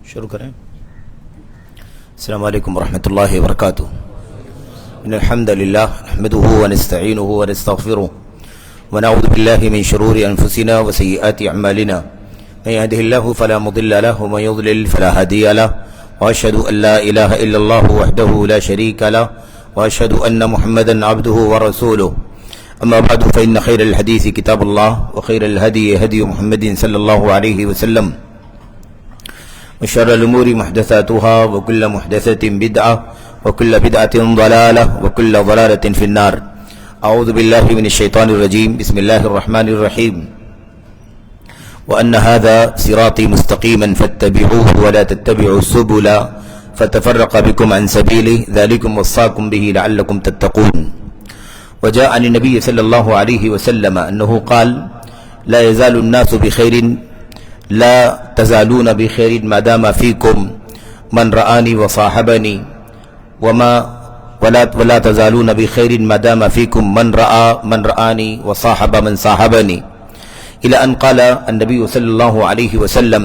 شروع کریں. السلام علیکم ورحمۃ اللہ وبرکاتہ. ان الحمد للہ نحمده ونستعینه ونستغفره ونعوذ باللہ من شرور انفسنا وسیئات اعمالنا من يهده الله فلا مضل له ومن يضلل فلا هادي له واشهد ان لا اله الا الله وحده لا شريك له واشهد ان محمدا عبده ورسوله. اما بعد فان خير الحديث كتاب الله وخير الهدي هدي محمد صلى الله عليه وسلم وشر الأمور محدثاتها وكل محدثة بدعة وكل بدعة ضلالة وكل ضلالة في النار. أعوذ بالله من الشيطان الرجيم. بسم الله الرحمن الرحيم. وأن هذا صراطي مستقيما فاتبعوه ولا تتبعوا السبل فتفرق بكم عن سبيله ذلكم وصاكم به لعلكم تتقون. وجاء عن النبي صلى الله عليه وسلم أنه قال لا يزال الناس بخير لا تزالون بخير ما دام فيكم من رآني وصاحبني ولا تزالون بخير ما دام فيكم من رآني وصاحب من صاحبني إلى أن قال النبي صلى الله عليه وسلم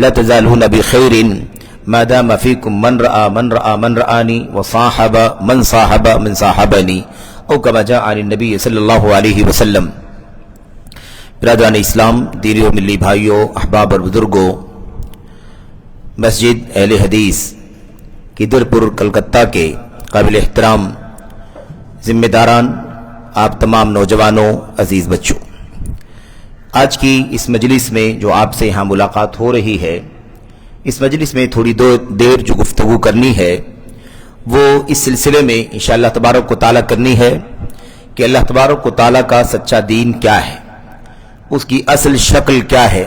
لا تزالون بخير ما دام فيكم من رآني وصاحب من صاحب من صاحبني أو كما جاء عن النبي صلى الله عليه وسلم. برادران اسلام، دینی و ملی بھائیوں، احباب اور بزرگوں، مسجد اہل حدیث کدرپور کلکتہ کے قابل احترام ذمہ داران، آپ تمام نوجوانوں، عزیز بچوں، آج کی اس مجلس میں جو آپ سے یہاں ملاقات ہو رہی ہے، اس مجلس میں تھوڑی دیر جو گفتگو کرنی ہے وہ اس سلسلے میں انشاءاللہ تبارک و تعالیٰ کرنی ہے کہ اللہ تبارک و تعالیٰ کا سچا دین کیا ہے، اس کی اصل شکل کیا ہے،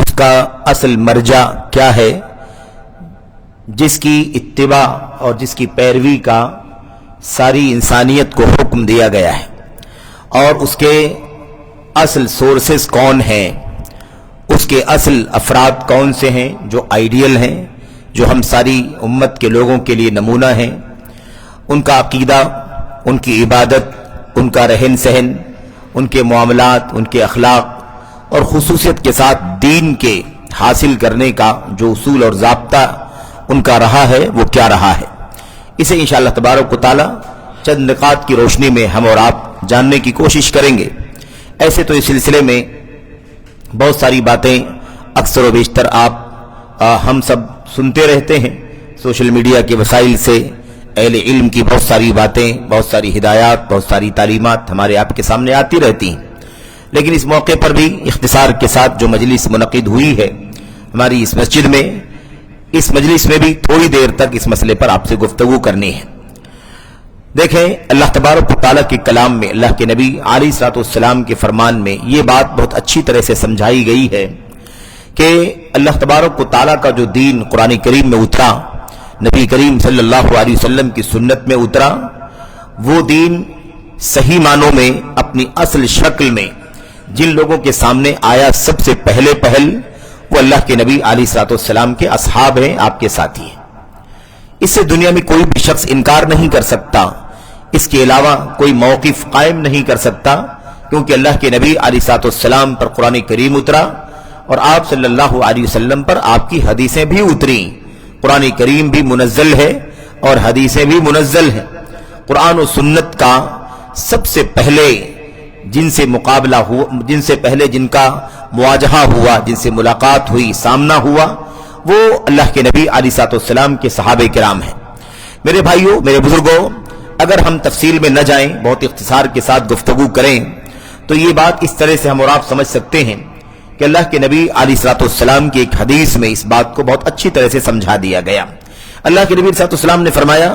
اس کا اصل مرجع کیا ہے، جس کی اتباع اور جس کی پیروی کا ساری انسانیت کو حکم دیا گیا ہے، اور اس کے اصل سورسز کون ہیں، اس کے اصل افراد کون سے ہیں جو آئیڈیل ہیں، جو ہم ساری امت کے لوگوں کے لیے نمونہ ہیں، ان کا عقیدہ، ان کی عبادت، ان کا رہن سہن، ان کے معاملات، ان کے اخلاق، اور خصوصیت کے ساتھ دین کے حاصل کرنے کا جو اصول اور ضابطہ ان کا رہا ہے وہ کیا رہا ہے، اسے انشاءاللہ تبارک و تعالی چند نکات کی روشنی میں ہم اور آپ جاننے کی کوشش کریں گے. ایسے تو اس سلسلے میں بہت ساری باتیں اکثر و بیشتر ہم سب سنتے رہتے ہیں، سوشل میڈیا کے وسائل سے اہل علم کی بہت ساری باتیں، بہت ساری ہدایات، بہت ساری تعلیمات ہمارے آپ کے سامنے آتی رہتی ہیں. لیکن اس موقع پر بھی اختصار کے ساتھ جو مجلس منعقد ہوئی ہے ہماری اس مسجد میں، اس مجلس میں بھی تھوڑی دیر تک اس مسئلے پر آپ سے گفتگو کرنی ہے. دیکھیں، اللہ تبارک و تعالیٰ کے کلام میں، اللہ کے نبی علیہ الصلوۃ والسلام کے فرمان میں یہ بات بہت اچھی طرح سے سمجھائی گئی ہے کہ اللہ تبارک و تعالیٰ کا جو دین قرآن کریم میں اترا، نبی کریم صلی اللہ علیہ وسلم کی سنت میں اترا، وہ دین صحیح معنوں میں اپنی اصل شکل میں جن لوگوں کے سامنے آیا سب سے پہلے وہ اللہ کے نبی علیہ الصلوۃ والسلام کے اصحاب ہیں، آپ کے ساتھی ہیں. اس سے دنیا میں کوئی بھی شخص انکار نہیں کر سکتا، اس کے علاوہ کوئی موقف قائم نہیں کر سکتا، کیونکہ اللہ کے نبی علیہ الصلوۃ والسلام پر قرآن کریم اترا اور آپ صلی اللہ علیہ وسلم پر آپ کی حدیثیں بھی اتری. قرآن کریم بھی منزل ہے اور حدیثیں بھی منزل ہیں. قرآن و سنت کا سب سے پہلے جن سے مقابلہ ہوا، جن سے پہلے جن کا مواجہہ ہوا، جن سے ملاقات ہوئی، سامنا ہوا، وہ اللہ کے نبی علیہ الصلوۃ والسلام کے صحابہ کرام ہیں. میرے بھائیوں، میرے بزرگوں، اگر ہم تفصیل میں نہ جائیں، بہت اختصار کے ساتھ گفتگو کریں تو یہ بات اس طرح سے ہم اور آپ سمجھ سکتے ہیں کہ اللہ کے نبی علیہ الصلوۃ والسلام کی ایک حدیث میں اس بات کو بہت اچھی طرح سے سمجھا دیا گیا. اللہ کے نبی علیہ الصلوۃ والسلام نے فرمایا،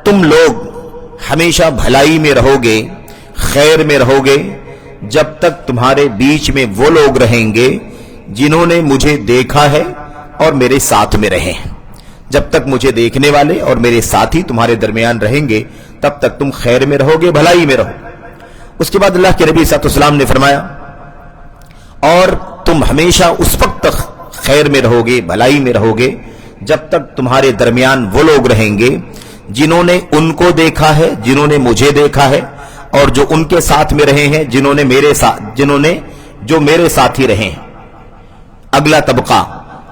تم لوگ ہمیشہ بھلائی میں رہو گے، خیر میں رہو گے، جب تک تمہارے بیچ میں وہ لوگ رہیں گے جنہوں نے مجھے دیکھا ہے اور میرے ساتھ میں رہے ہیں. جب تک مجھے دیکھنے والے اور میرے ساتھی تمہارے درمیان رہیں گے تب تک تم خیر میں رہو گے، بھلائی میں رہو. اس کے بعد اللہ کے نبی صلی اللہ علیہ وسلم نے فرمایا، اور تم ہمیشہ اس وقت تک خیر میں رہو گے، بھلائی میں رہو گے، جب تک تمہارے درمیان وہ لوگ رہیں گے جنہوں نے ان کو دیکھا ہے، جنہوں نے مجھے دیکھا ہے، اور جو ان کے ساتھ میں رہے ہیں، جنہوں نے جو میرے ساتھ ہی رہے ہیں. اگلا طبقہ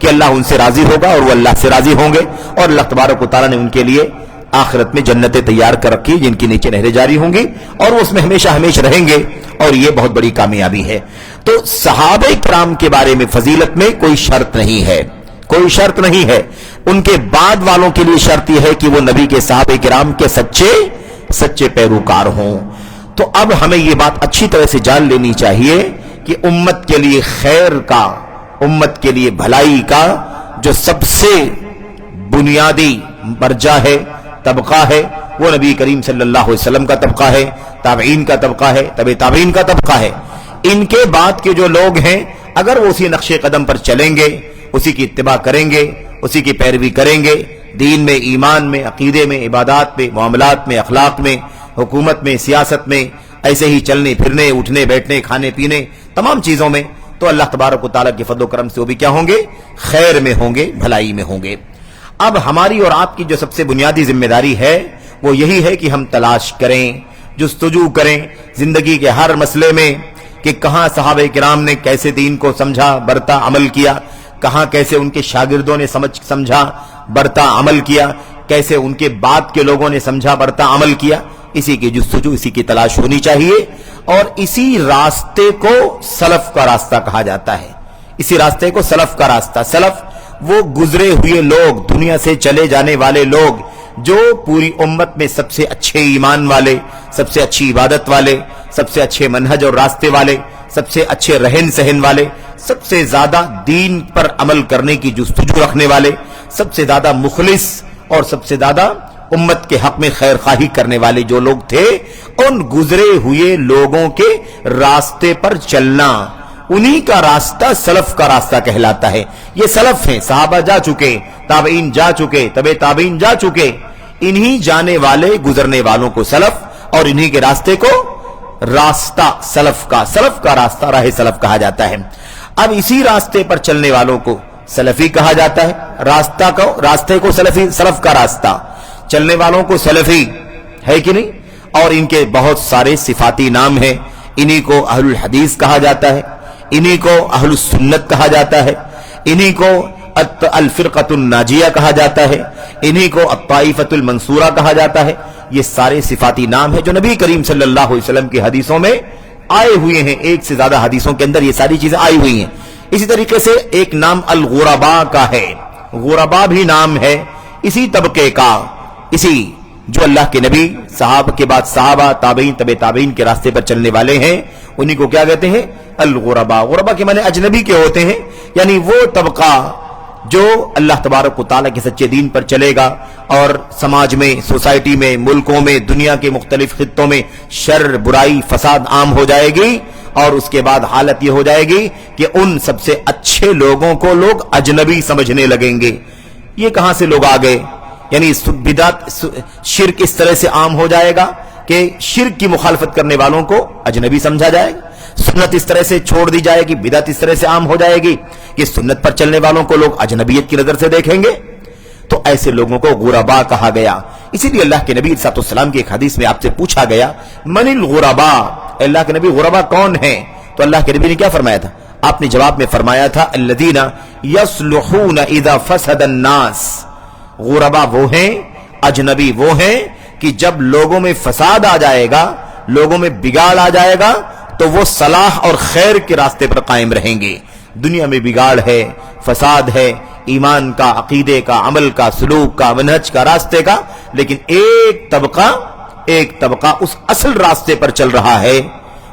کہ اللہ ان سے راضی ہوگا اور وہ اللہ سے راضی ہوں گے، اور اللہ تبارک و تعالیٰ نے ان کے لیے آخرت میں جنتیں تیار کر رکھی جن کی نیچے نہریں جاری ہوں گی اور وہ اس میں ہمیشہ ہمیشہ رہیں گے، اور یہ بہت بڑی کامیابی ہے۔ تو صحابہ کرام کے بارے میں فضیلت میں کوئی شرط نہیں ہے، کوئی شرط نہیں ہے۔ ان کے بعد والوں کے لیے شرط یہ ہے کہ وہ نبی کے صحابہ کرام کے سچے پیروکار ہوں۔ تو اب ہمیں یہ بات اچھی طرح سے جان لینی چاہیے کہ امت کے لیے خیر کا، امت کے لیے بھلائی کا جو سب سے بنیادی مرجع ہے، طبقہ ہے، وہ نبی کریم صلی اللہ علیہ وسلم کا طبقہ ہے، تابعین کا طبقہ ہے، تبع تابعین کا طبقہ ہے۔ ان کے بعد کے جو لوگ ہیں اگر وہ اسی نقش قدم پر چلیں گے، اسی کی اتباع کریں گے، اسی کی پیروی کریں گے، دین میں، ایمان میں، عقیدے میں، عبادات میں، معاملات میں، اخلاق میں، حکومت میں، سیاست میں، ایسے ہی چلنے پھرنے، اٹھنے بیٹھنے، کھانے پینے، تمام چیزوں میں، تو اللہ تبارک و تعالیٰ کے فضل و کرم سے وہ بھی کیا ہوں گے؟ خیر میں ہوں گے، بھلائی میں ہوں گے۔ اب ہماری اور آپ کی جو سب سے بنیادی ذمہ داری ہے وہ یہی ہے کہ ہم تلاش کریں، جستجو کریں زندگی کے ہر مسئلے میں کہ کہاں صحابہ کرام نے کیسے دین کو سمجھا، برتا، عمل کیا، کہاں کیسے ان کے شاگردوں نے سمجھا، برتا، عمل کیا، کیسے ان کے بعد کے لوگوں نے سمجھا، برتا، عمل کیا۔ اسی کی جستجو، اسی کی تلاش ہونی چاہیے، اور اسی راستے کو سلف کا راستہ کہا جاتا ہے۔ اسی راستے کو سلف کا راستہ، سلف وہ گزرے ہوئے لوگ، دنیا سے چلے جانے والے لوگ جو پوری امت میں سب سے اچھے ایمان والے، سب سے اچھی عبادت والے، سب سے اچھے منہج اور راستے والے، سب سے اچھے رہن سہن والے، سب سے زیادہ دین پر عمل کرنے کی جستجو رکھنے والے، سب سے زیادہ مخلص اور سب سے زیادہ امت کے حق میں خیر خواہی کرنے والے جو لوگ تھے، ان گزرے ہوئے لوگوں کے راستے پر چلنا، انہی کا راستہ سلف کا راستہ کہلاتا ہے۔ یہ سلف ہیں، صحابہ جا چکے، تابعین جا چکے، تبع تابعین جا چکے، انہی جانے والے گزرنے والوں کو سلف، اور انہی کے راستے کو راستہ سلف کا راستہ، راہ سلف کہا جاتا ہے۔ اب اسی راستے پر چلنے والوں کو سلفی کہا جاتا ہے، راستے کو سلفی، سلف کا راستہ، چلنے والوں کو سلفی ہے کہ نہیں؟ اور ان کے بہت سارے صفاتی نام ہیں۔ انہی کو اہل الحدیث کہا جاتا ہے، انہی کو اہل السنت کہا جاتا ہے، انہی کو الفرقۃ الناجیہ کہا جاتا ہے، انہی کو الطائفۃ المنصورہ کہا جاتا ہے۔ یہ سارے صفاتی نام ہیں جو نبی کریم صلی اللہ علیہ وسلم کی حدیثوں میں آئے ہوئے ہیں، ایک سے زیادہ حدیثوں کے اندر یہ ساری چیزیں آئی ہوئی ہیں۔ اسی طریقے سے ایک نام الغرباء کا ہے، غرباء بھی نام ہے اسی طبقے کا، اسی جو اللہ کے نبی، صحابہ کے بعد صحابہ، تابعین، تبع تابعین کے راستے پر چلنے والے ہیں، انہی کو کیا کہتے ہیں؟ الغرباء۔ غرباء کے معنی اجنبی کے ہوتے ہیں، یعنی وہ طبقہ جو اللہ تبارک و تعالیٰ کے سچے دین پر چلے گا، اور سماج میں، سوسائٹی میں، ملکوں میں، دنیا کے مختلف خطوں میں شر، برائی، فساد عام ہو جائے گی، اور اس کے بعد حالت یہ ہو جائے گی کہ ان سب سے اچھے لوگوں کو لوگ اجنبی سمجھنے لگیں گے۔ یہ کہاں سے لوگ آ گئے؟ یعنی بدعت، شرک اس طرح سے عام ہو جائے گا کہ شرک کی مخالفت کرنے والوں کو اجنبی سمجھا جائے گا، سنت اس طرح سے چھوڑ دی جائے گی، بدعت اس طرح سے عام ہو جائے گی کہ سنت پر چلنے والوں کو لوگ اجنبیت کی نظر سے دیکھیں گے، تو ایسے لوگوں کو غرباء کہا گیا۔ اسی لیے اللہ کے نبی صلی اللہ علیہ وسلم کی ایک حدیث میں آپ سے پوچھا گیا، من الغرباء، اللہ کے نبی غرباء کون ہیں؟ تو اللہ کے نبی نے کیا فرمایا تھا؟ آپ نے جواب میں فرمایا تھا، الذین یصلحون اذا فسد الناس، غرباء وہ ہیں، اجنبی وہ ہیں کہ جب لوگوں میں فساد آ جائے گا، لوگوں میں بگاڑ آ جائے گا، تو وہ صلاح اور خیر کے راستے پر قائم رہیں گے۔ دنیا میں بگاڑ ہے، فساد ہے، ایمان کا، عقیدے کا، عمل کا، سلوک کا، منہج کا، راستے کا، لیکن ایک طبقہ اس اصل راستے پر چل رہا ہے،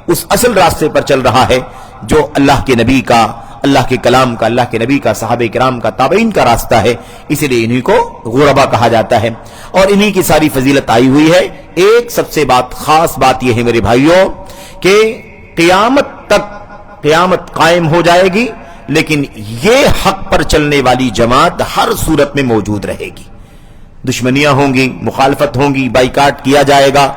اس اصل راستے پر چل رہا ہے جو اللہ کے نبی کا، اللہ کے کلام کا، اللہ کے نبی کا، صحابہ کرام کا، تابعین کا راستہ ہے۔ اسی لیے انہی کو غرباء کہا جاتا ہے، اور انہی کی ساری فضیلت آئی ہوئی ہے۔ ایک سب سے خاص بات یہ ہے میرے بھائیوں کہ قیامت تک قیامت قائم ہو جائے گی، لیکن یہ حق پر چلنے والی جماعت ہر صورت میں موجود رہے گی۔ دشمنیاں ہوں گی، مخالفت ہوں گی، بائیکاٹ کیا جائے گا،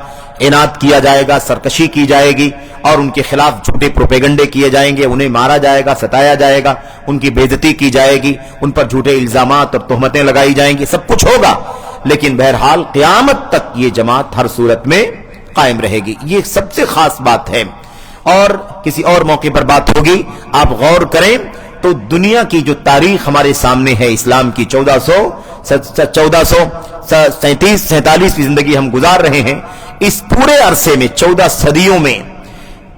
عناد کیا جائے گا، سرکشی کی جائے گی، اور ان کے خلاف جھوٹے پروپیگنڈے کیے جائیں گے، انہیں مارا جائے گا، ستایا جائے گا، ان کی بے عزتی کی جائے گی، ان پر جھوٹے الزامات اور تہمتیں لگائی جائیں گی، سب کچھ ہوگا، لیکن بہرحال قیامت تک یہ جماعت ہر صورت میں قائم رہے گی۔ یہ سب سے خاص بات ہے، اور کسی اور موقع پر بات ہوگی۔ آپ غور کریں، تو دنیا کی جو تاریخ ہمارے سامنے ہے اسلام کی 1437 زندگی ہم گزار رہے ہیں، اس پورے عرصے میں 14 صدیوں میں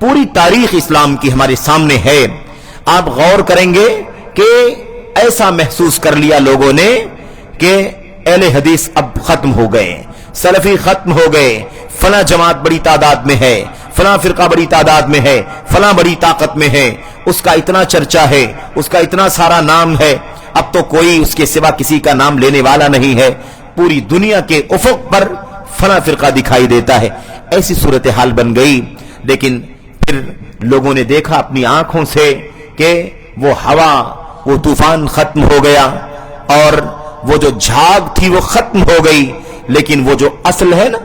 پوری تاریخ اسلام کی ہمارے سامنے ہے۔ آپ غور کریں گے کہ ایسا محسوس کر لیا لوگوں نے کہ اہل حدیث اب ختم ہو گئے، سلفی ختم ہو گئے، فلاں جماعت بڑی تعداد میں ہے، فلاں فرقہ بڑی تعداد میں ہے، فلاں بڑی طاقت میں ہے، اس کا اتنا چرچا ہے، اس کا اتنا سارا نام ہے، اب تو کوئی اس کے سوا کسی کا نام لینے والا نہیں ہے، پوری دنیا کے افق پر فلاں فرقہ دکھائی دیتا ہے۔ ایسی صورتحال بن گئی، لیکن پھر لوگوں نے دیکھا اپنی آنکھوں سے کہ وہ ہوا، وہ طوفان ختم ہو گیا، اور وہ جو جھاگ تھی وہ ختم ہو گئی، لیکن وہ جو اصل ہے نا،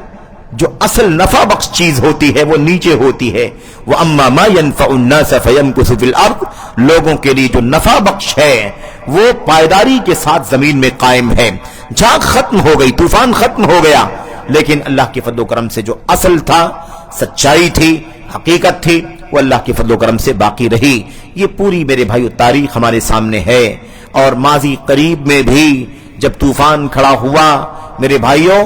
جو اصل نفع بخش چیز ہوتی ہے وہ نیچے ہوتی ہے۔ وَأَمَّا مَا يَنْفَعُ النَّاسَ فَيَمْكُثُ فِي الْأَرْضِ، لوگوں کے لیے جو نفع بخش ہے وہ پائیداری کے ساتھ زمین میں قائم ہے۔ جھاگ ختم ہو گئی، طوفان ختم ہو گیا، لیکن اللہ کے فضل و کرم سے جو اصل تھا، سچائی تھی، حقیقت تھی، وہ اللہ کے فضل و کرم سے باقی رہی۔ یہ پوری میرے بھائیو تاریخ ہمارے سامنے ہے، اور ماضی قریب میں بھی جب طوفان کھڑا ہوا میرے بھائیو،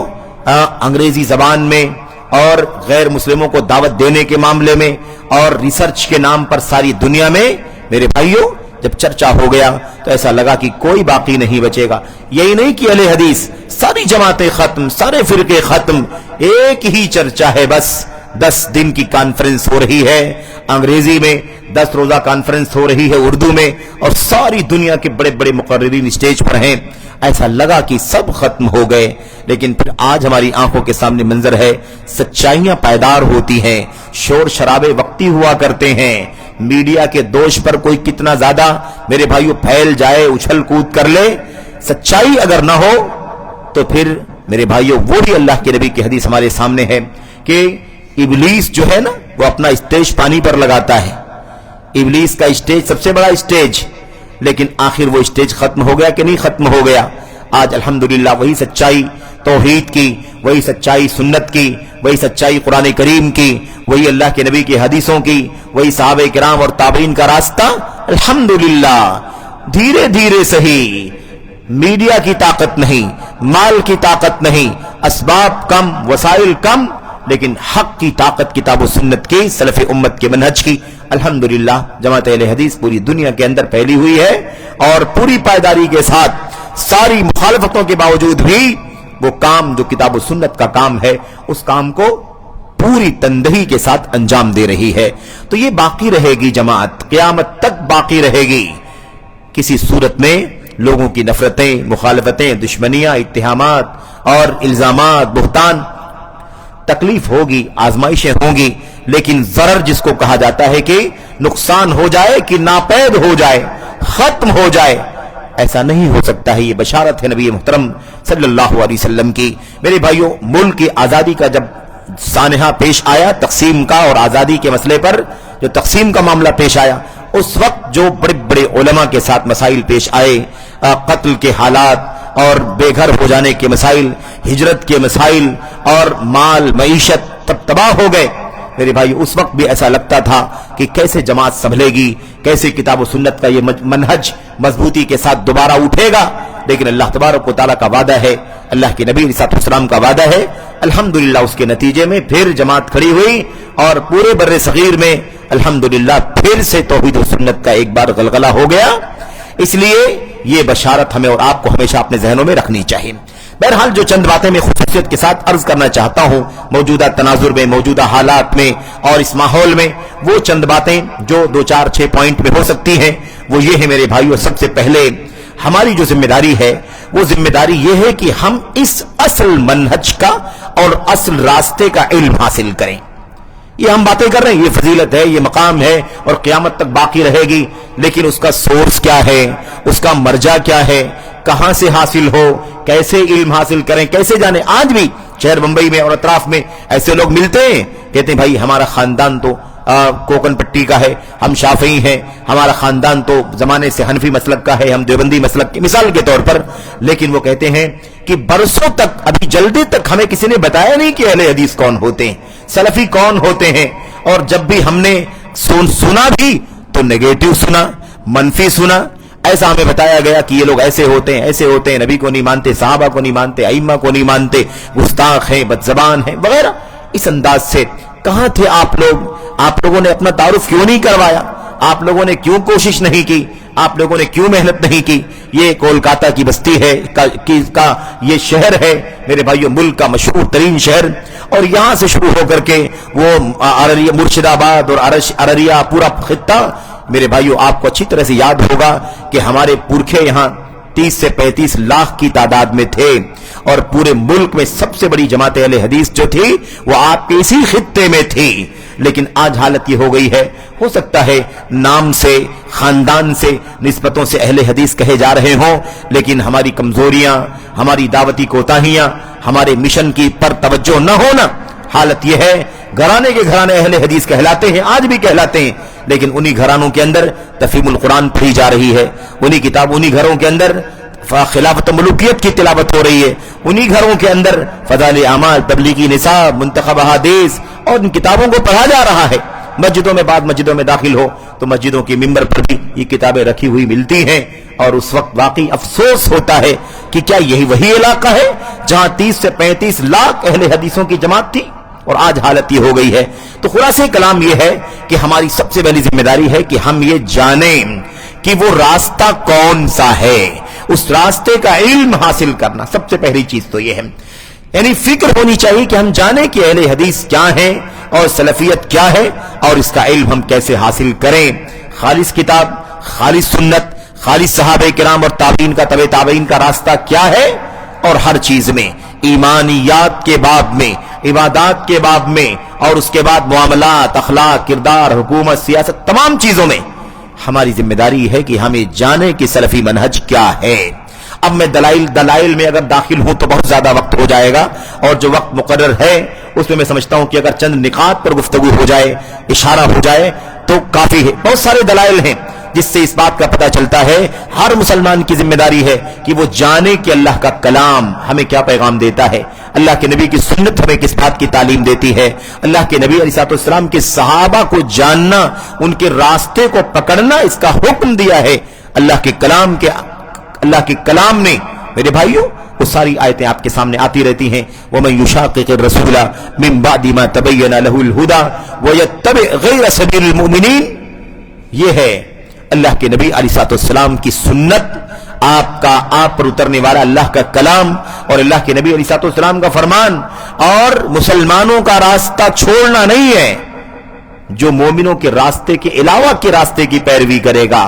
انگریزی زبان میں اور غیر مسلموں کو دعوت دینے کے معاملے میں اور ریسرچ کے نام پر ساری دنیا میں میرے بھائیو جب چرچا ہو گیا تو ایسا لگا کہ کوئی باقی نہیں بچے گا۔ یہی نہیں کہ اہل حدیث، ساری جماعتیں ختم، سارے فرقے ختم، ایک ہی چرچا ہے بس۔ 10 دن کی کانفرنس ہو رہی ہے انگریزی میں، 10 روزہ کانفرنس ہو رہی ہے اردو میں، اور ساری دنیا کے بڑے بڑے مقررین اسٹیج پر ہیں۔ ایسا لگا کہ سب ختم ہو گئے، لیکن پھر آج ہماری آنکھوں کے سامنے منظر ہے، سچائیاں پائیدار ہوتی ہیں، شور شرابے وقتی ہوا کرتے ہیں، میڈیا کے دوش پر کوئی کتنا زیادہ میرے بھائیو پھیل جائے، اچھل کود کر لے، سچائی اگر نہ ہو تو پھر میرے بھائیو وہی اللہ کے نبی کی حدیث ہمارے سامنے ہے کہ ابلیس جو ہے نا وہ اپنا اسٹیج پانی پر لگاتا ہے۔ ابلیس کا اسٹیج سب سے بڑا اسٹیج، لیکن آخر وہ اسٹیج ختم ہو گیا کہ نہیں ختم ہو گیا؟ آج الحمدللہ وہی سچائی توحید کی، وہی سچائی سنت کی، وہی سچائی قرآن کریم کی، وہی اللہ کے نبی کی حدیثوں کی، وہی صحابہ کرام اور تابعین کا راستہ الحمدللہ دھیرے دھیرے صحیح، میڈیا کی طاقت نہیں، مال کی طاقت نہیں، اسباب کم، وسائل کم، لیکن حق کی طاقت کتاب و سنت کی، سلف امت کے منہج کی الحمدللہ جماعت اہل حدیث پوری دنیا کے اندر پھیلی ہوئی ہے، اور پوری پائیداری کے ساتھ ساری مخالفتوں کے باوجود بھی وہ کام جو کتاب و سنت کا کام ہے اس کام کو پوری تندہی کے ساتھ انجام دے رہی ہے۔ تو یہ باقی رہے گی جماعت، قیامت تک باقی رہے گی۔ کسی صورت میں لوگوں کی نفرتیں، مخالفتیں، دشمنیاں، اتہامات اور الزامات، بہتان، تکلیف ہوگی، آزمائشیں ہوں گی، لیکن ضرر جس کو کہا جاتا ہے کہ نقصان ہو جائے، کہ ناپید ہو جائے، ختم ہو جائے، ایسا نہیں ہو سکتا ہے۔ یہ بشارت ہے نبی محترم صلی اللہ علیہ وسلم کی۔ میرے بھائیوں، ملک کی آزادی کا جب سانحہ پیش آیا، تقسیم کا اور آزادی کے مسئلے پر جو تقسیم کا معاملہ پیش آیا، اس وقت جو بڑے بڑے علماء کے ساتھ مسائل پیش آئے، قتل کے حالات اور بے گھر ہو جانے کے مسائل، ہجرت کے مسائل اور مال معیشت تب تباہ ہو گئے۔ میرے بھائی اس وقت بھی ایسا لگتا تھا کہ کیسے جماعت سنبھلے گی، کیسے کتاب و سنت کا یہ منہج مضبوطی کے ساتھ دوبارہ اٹھے گا، لیکن اللہ تبارک و تعالیٰ کا وعدہ ہے، اللہ کے نبی علیہ السلام کا وعدہ ہے، الحمدللہ اس کے نتیجے میں پھر جماعت کھڑی ہوئی، اور پورے بر صغیر میں الحمدللہ پھر سے توحید و سنت کا ایک بار غلغلہ ہو گیا۔ اس لیے یہ بشارت ہمیں اور آپ کو ہمیشہ اپنے ذہنوں میں رکھنی چاہیے۔ بہرحال جو چند باتیں میں خصوصیت کے ساتھ عرض کرنا چاہتا ہوں موجودہ تناظر میں، موجودہ حالات میں اور اس ماحول میں، وہ چند باتیں جو 2 4 6 پوائنٹ میں ہو سکتی ہیں، وہ یہ ہے میرے بھائیو، سب سے پہلے ہماری جو ذمہ داری ہے وہ ذمہ داری یہ ہے کہ ہم اس اصل منہج کا اور اصل راستے کا علم حاصل کریں۔ یہ ہم باتیں کر رہے ہیں، یہ فضیلت ہے، یہ مقام ہے اور قیامت تک باقی رہے گی، لیکن اس کا سورس کیا ہے، اس کا مرجع کیا ہے، کہاں سے حاصل ہو، کیسے علم حاصل کریں، کیسے جانیں۔ آج بھی شہر بمبئی میں اور اطراف میں ایسے لوگ ملتے ہیں، کہتے ہیں بھائی ہمارا خاندان تو کوکن پٹی کا ہے، ہم شافعی ہیں، ہمارا خاندان تو زمانے سے حنفی مسلک کا ہے، ہم دیوبندی مسلک کی، مثال کے طور پر، لیکن وہ کہتے ہیں کہ برسوں تک، ابھی جلدی تک ہمیں کسی نے بتایا نہیں کہ اہل حدیث کون ہوتے ہیں، سلفی کون ہوتے ہیں، اور جب بھی ہم نے سنا بھی تو نیگیٹو سنا، منفی سنا, ایسا ہمیں بتایا گیا کہ یہ لوگ ایسے ہوتے ہیں, ایسے ہوتے ہیں, نبی کو نہیں مانتے, صحابہ کو نہیں مانتے, ائمہ کو نہیں مانتے, گستاخ ہیں, بدزبان ہیں وغیرہ. اس انداز سے کہاں تھے آپ لوگ؟ آپ لوگوں نے اپنا تعارف کیوں نہیں کروایا؟ آپ لوگوں نے کیوں کوشش نہیں کی؟ آپ لوگوں نے کیوں محنت نہیں کی؟ یہ کولکاتہ کی بستی ہے, کا یہ شہر ہے میرے بھائیو, ملک کا مشہور ترین شہر, اور یہاں سے شروع ہو کر کے وہ مرشد آباد اور ارریہ پورا خطہ. میرے بھائیو آپ کو اچھی طرح سے یاد ہوگا کہ ہمارے پورکھے یہاں 30 سے 35 لاکھ کی تعداد میں تھے, اور پورے ملک میں سب سے بڑی جماعت اہل حدیث جو تھی وہ آپ کے اسی خطے میں تھی. لیکن آج حالت یہ ہو گئی ہے, ہو سکتا ہے نام سے, خاندان سے, نسبتوں سے اہل حدیث کہے جا رہے ہوں, لیکن ہماری کمزوریاں, ہماری دعوتی کوتاہیاں, ہمارے مشن کی پر توجہ نہ ہونا, حالت یہ ہے گھرانے کے گھرانے اہل حدیث کہلاتے ہیں, آج بھی کہلاتے ہیں, لیکن انہی گھرانوں کے اندر تفہیم القرآن پڑھی جا رہی ہے, انہی گھروں کے اندر خلافت ملوکیت کی تلاوت ہو رہی ہے, انہی گھروں کے اندر فضائل اعمال, تبلیغی نصاب, منتخب احادیث اور ان کتابوں کو پڑھا جا رہا ہے. مسجدوں میں, بعد مسجدوں میں داخل ہو تو مسجدوں کی ممبر پر بھی یہ کتابیں رکھی ہوئی ملتی ہیں, اور اس وقت واقعی افسوس ہوتا ہے کہ کیا یہی وہی علاقہ ہے جہاں 30 سے 35 لاکھ اہل حدیثوں کی جماعت تھی, اور آج حالت یہ ہو گئی ہے. تو خلاصہ کلام یہ ہے کہ ہماری سب سے پہلی ذمہ داری ہے کہ ہم یہ جانیں کہ وہ راستہ کون سا ہے, اس راستے کا علم حاصل کرنا سب سے پہلی چیز تو یہ ہے. یعنی فکر ہونی چاہیے کہ ہم جانیں کہ اہل حدیث کیا ہے اور سلفیت کیا ہے, اور اس کا علم ہم کیسے حاصل کریں. خالص کتاب, خالص سنت, خالص صحابہ کرام اور تابعین کا, تبع تابعین کا راستہ کیا ہے, اور ہر چیز میں, ایمانیات کے باب میں, عبادات کے باب میں, اور اس کے بعد معاملات, اخلاق, کردار, حکومت, سیاست, تمام چیزوں میں ہماری ذمہ داری ہے کہ ہمیں جانیں کہ سلفی منہج کیا ہے. اب میں دلائل میں اگر داخل ہوں تو بہت زیادہ وقت ہو جائے گا, اور جو وقت مقرر ہے اس میں سمجھتا ہوں کہ اگر چند نکات پر گفتگو ہو جائے, اشارہ ہو جائے تو کافی ہے. بہت سارے دلائل ہیں جس سے اس بات کا پتہ چلتا ہے ہر مسلمان کی ذمہ داری ہے کہ وہ جانے کہ اللہ کا کلام ہمیں کیا پیغام دیتا ہے, اللہ کے نبی کی سنت ہمیں کس بات کی تعلیم دیتی ہے, اللہ کے نبی علیہ السلام کے صحابہ کو جاننا, ان کے راستے کو پکڑنا اس کا حکم دیا ہے اللہ کے کلام نے. میرے بھائیو وہ ساری آیتیں آپ کے سامنے آتی رہتی ہیں. وَمَن يُشَاقِقِ الرَّسُولَ مِن بَعْدِ مَا تَبَيَّنَ لَهُ الْهُدَى وَيَتَّبِعْ غَيْرَ سَبِيلِ الْمُؤْمِنِينَ. یہ ہے اللہ کے نبی علیہ السلام کی سنت, آپ پر اترنے والا اللہ کا کلام, اور اللہ کے نبی علیہ السلام کا فرمان, اور مسلمانوں کا راستہ چھوڑنا نہیں ہے. جو مومنوں کے راستے کے علاوہ کے راستے کی پیروی کرے گا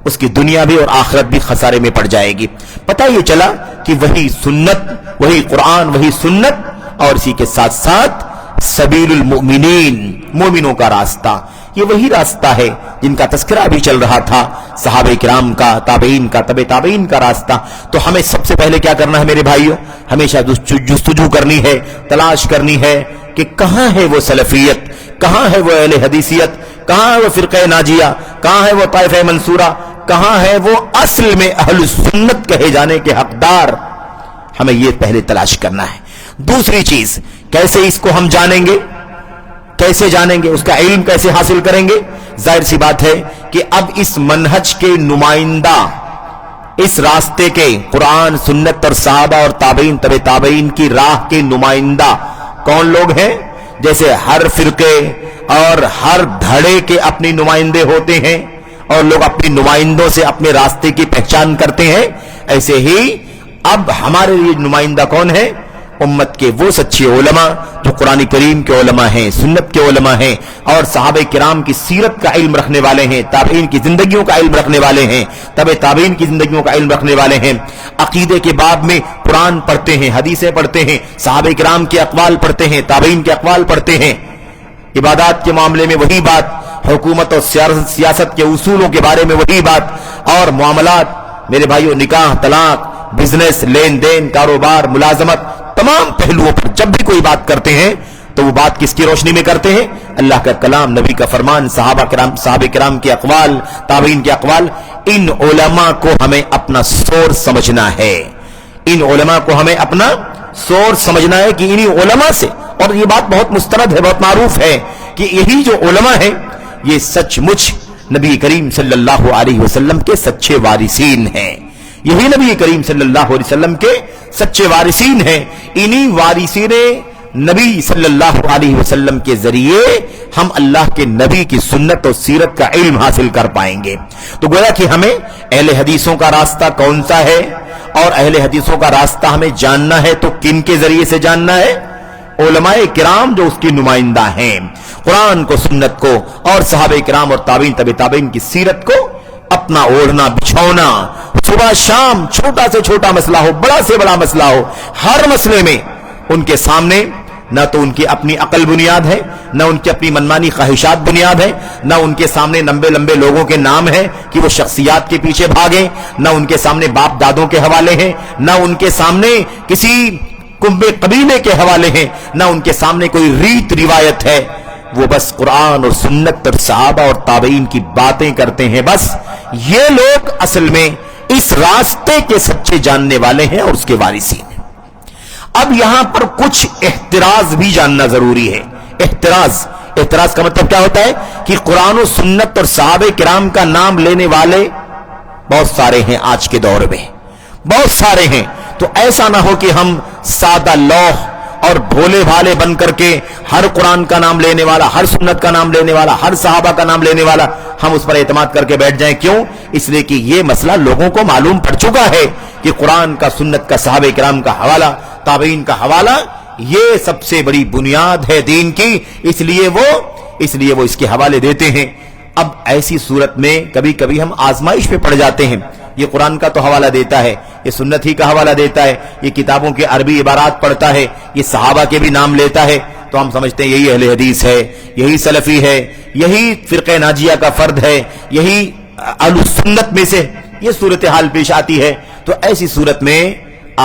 اس کی دنیا بھی اور آخرت بھی خسارے میں پڑ جائے گی. پتہ یہ چلا کہ وہی سنت, وہی قرآن, وہی سنت, اور اسی کے ساتھ ساتھ سبیل المؤمنین, مومنوں کا راستہ, یہ وہی راستہ ہے جن کا تذکرہ بھی چل رہا تھا, صحابہ کرام کا, تابعین کا, تبع تابعین کا راستہ. تو ہمیں سب سے پہلے کیا کرنا ہے میرے بھائیوں, ہمیشہ جستجو کرنی ہے, تلاش کرنی ہے کہ کہاں ہے وہ سلفیت, کہاں ہے وہ اہل حدیثیت, کہاں ہے وہ فرقہ ناجیہ, کہاں ہے وہ طائفہ منصورہ, کہاں ہے وہ اصل میں اہل سنت کہے جانے کے حقدار. ہمیں یہ پہلے تلاش کرنا ہے. دوسری چیز, کیسے اس کو ہم جانیں گے, کیسے جانیں گے, اس کا علم کیسے حاصل کریں گے؟ ظاہر سی بات ہے کہ اب اس منہج کے نمائندہ, اس راستے کے, قرآن, سنت اور صحابہ اور تابعین, تبع تابعین کی راہ کے نمائندہ کون لوگ ہیں؟ جیسے ہر فرقے اور ہر دھڑے کے اپنے نمائندے ہوتے ہیں, اور لوگ اپنی نمائندوں سے اپنے راستے کی پہچان کرتے ہیں, ایسے ہی اب ہمارے لیے نمائندہ کون ہے؟ امت کے وہ سچے علماء جو قرآن کریم کے علماء ہیں, سنت کے علماء ہیں, اور صحابہ کرام کی سیرت کا علم رکھنے والے ہیں, تابعین کی زندگیوں کا علم رکھنے والے ہیں, تبع تابعین کی زندگیوں کا علم رکھنے والے ہیں. عقیدے کے باب میں قرآن پڑھتے ہیں, حدیثیں پڑھتے ہیں, صحابہ کرام کے اقوال پڑھتے ہیں, تابعین کے اقوال پڑھتے ہیں. عبادات کے معاملے میں وہی بات, حکومت اور سیاست کے اصولوں کے بارے میں وہی بات, اور معاملات میرے بھائیو, نکاح, طلاق, بزنس, لین دین, کاروبار, ملازمت, تمام پہلوؤں پر جب بھی کوئی بات کرتے ہیں تو وہ بات کس کی روشنی میں کرتے ہیں؟ اللہ کا کلام, نبی کا فرمان, صحابہ کرام کے اقوال, تابعین کے اقوال. ان علماء کو ہمیں اپنا سورس سمجھنا ہے, ان علماء کو ہمیں اپنا سورس سمجھنا ہے کہ انہی علماء سے, اور یہ بات بہت مستند ہے, بہت معروف ہے کہ یہی جو علماء ہیں یہ سچ مچ نبی کریم صلی اللہ علیہ وسلم کے سچے وارثین ہیں. یہی نبی کریم صلی اللہ علیہ وسلم کے سچے وارثین ہیں. انہی وارثین نبی صلی اللہ علیہ وسلم کے ذریعے ہم اللہ کے نبی کی سنت اور سیرت کا علم حاصل کر پائیں گے. تو گویا کہ ہمیں اہل حدیثوں کا راستہ کون سا ہے اور اہل حدیثوں کا راستہ ہمیں جاننا ہے تو کن کے ذریعے سے جاننا ہے؟ علماء کرام جو اس کی نمائندہ ہیں، قرآن کو، سنت کو اور صحابہ کرام اور تابعین تبع تابعین کی سیرت کو اپنا اوڑھنا بچھونا، صبح شام چھوٹا سے چھوٹا مسئلہ ہو، بڑا سے بڑا مسئلہ ہو، ہر مسئلے میں ان کے سامنے نہ تو ان کی اپنی عقل بنیاد ہے، نہ ان کی اپنی منمانی خواہشات بنیاد ہے، نہ ان کے سامنے لمبے لمبے لوگوں کے نام ہیں کہ وہ شخصیات کے پیچھے بھاگیں، نہ ان کے سامنے باپ دادوں کے حوالے ہیں، نہ ان کے سامنے کسی قبیلے کے حوالے ہیں، نہ ان کے سامنے کوئی ریت روایت ہے. وہ بس قرآن اور سنت اور صحابہ اور تابعین کی باتیں کرتے ہیں. بس یہ لوگ اصل میں اس راستے کے سچے جاننے والے ہیں اور اس کے وارثین ہیں. اب یہاں پر کچھ احتراز بھی جاننا ضروری ہے. احتراز کا مطلب کیا ہوتا ہے کہ قرآن و سنت اور صحابہ کرام کا نام لینے والے بہت سارے ہیں آج کے دور میں، بہت سارے ہیں. تو ایسا نہ ہو کہ ہم سادہ لوح اور بھولے بھالے بن کر کے ہر قرآن کا نام لینے والا، ہر سنت کا نام لینے والا، ہر صحابہ کا نام لینے والا ہم اس پر اعتماد کر کے بیٹھ جائیں. کیوں؟ اس لیے کہ یہ مسئلہ لوگوں کو معلوم پڑ چکا ہے کہ قرآن کا، سنت کا، صحابہ کرام کا حوالہ، تابعین کا حوالہ یہ سب سے بڑی بنیاد ہے دین کی. اس لیے وہ اس کے حوالے دیتے ہیں. اب ایسی صورت میں کبھی کبھی ہم آزمائش پہ پڑ جاتے ہیں. یہ قرآن کا تو حوالہ دیتا ہے، یہ سنت ہی کا حوالہ دیتا ہے، یہ کتابوں کے عربی عبارات پڑھتا ہے، یہ صحابہ کے بھی نام لیتا ہے، تو ہم سمجھتے ہیں یہی اہل حدیث ہے، یہی سلفی ہے، یہی فرقہ ناجیہ کا فرد ہے، یہی اہل سنت میں سے یہ صورتحال پیش آتی ہے. تو ایسی صورت میں